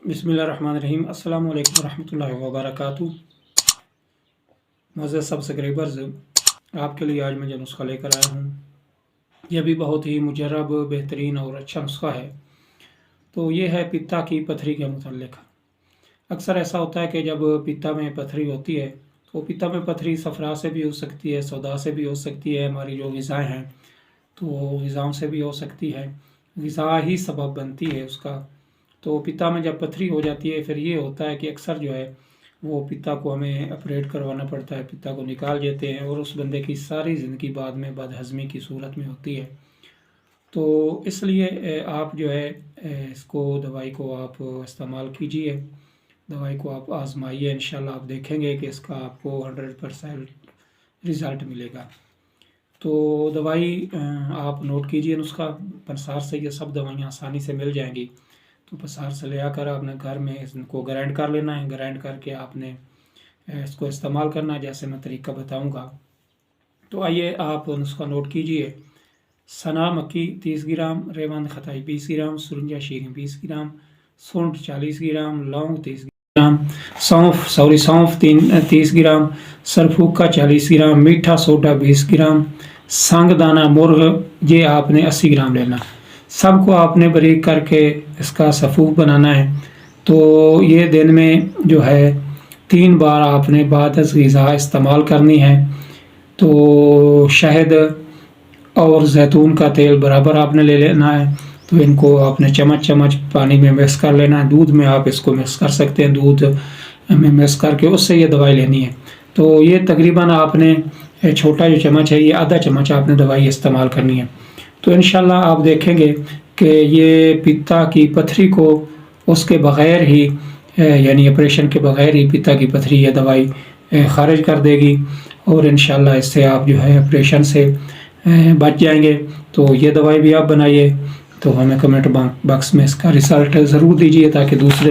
बिस्मिल्लाहिर्रहमानिर्रहीम। अस्सलाम वालेकुम रहमतुल्लाहि व बरकातुहू। मुअज़्ज़ज़ सब्सक्राइबर्स, आपके लिए आज मैं जो नुस्खा लेकर आया हूँ यह भी बहुत ही मुजर्रब, बेहतरीन और अच्छा नुस्खा है। तो ये है पित्ता की पथरी के मुतल्लिक़। अक्सर ऐसा होता है कि जब पित्ता में पथरी होती है तो पित्ता में पथरी सफ़रा से भी हो सकती है, सौदा से भी हो सकती है, हमारी जो ग़िज़ाएँ हैं तो ग़िज़ाओं से भी हो सकती है, ग़िज़ा ही सबब बनती है उसका। तो पित्ता में जब पथरी हो जाती है फिर ये होता है कि अक्सर जो है वो पित्ता को हमें ऑपरेट करवाना पड़ता है, पित्ता को निकाल देते हैं और उस बंदे की सारी ज़िंदगी बाद में बदहज़मी की सूरत में होती है। तो इसलिए आप जो है इसको दवाई को आप इस्तेमाल कीजिए, दवाई को आप आज़माइए, इंशाल्लाह आप देखेंगे कि इसका आपको 100% रिज़ल्ट मिलेगा। तो दवाई आप नोट कीजिए नुस्खा। पंसार से ये सब दवाइयाँ आसानी से मिल जाएंगी। तो पंसार से ले आकर आपने घर में इनको ग्राइंड कर लेना है। ग्राइंड करके आपने इसको इस्तेमाल करना है जैसे मैं तरीका बताऊंगा। तो आइए आप नुस्खा नोट कीजिए। सना मक्की 30 ग्राम, रेवान खताई 20 ग्राम, सुरंजा शीरी 20 ग्राम, सूंठ 40 ग्राम, लौंग 30 ग्राम, सौंफ 30 ग्राम, सरफूका 40 ग्राम, मीठा सोडा 20 ग्राम, सांगदाना मुर्ग ये आपने 80 ग्राम लेना। सबको आपने बारीक करके इसका सफ़ूफ बनाना है। तो ये दिन में जो है 3 बार आपने बाद ग़िज़ा इस्तेमाल करनी है। तो शहद और जैतून का तेल बराबर आपने ले लेना है। तो इनको आपने चम्मच चम्मच पानी में मिक्स कर लेना है। दूध में आप इसको मिक्स कर सकते हैं, दूध में मिक्स करके उससे ये दवाई लेनी है। तो ये तकरीबन आपने छोटा जो चम्मच है ये आधा चम्मच आपने दवाई इस्तेमाल करनी है। तो इंशाल्लाह आप देखेंगे कि ये पित्ता की पथरी को उसके बग़ैर ही यानी ऑपरेशन के बग़ैर ही पित्ता की पथरी ये दवाई ख़ारिज कर देगी और इंशाल्लाह इससे आप जो है ऑपरेशन से बच जाएंगे। तो ये दवाई भी आप बनाइए। तो हमें कमेंट बॉक्स में इसका रिज़ल्ट ज़रूर दीजिए ताकि दूसरे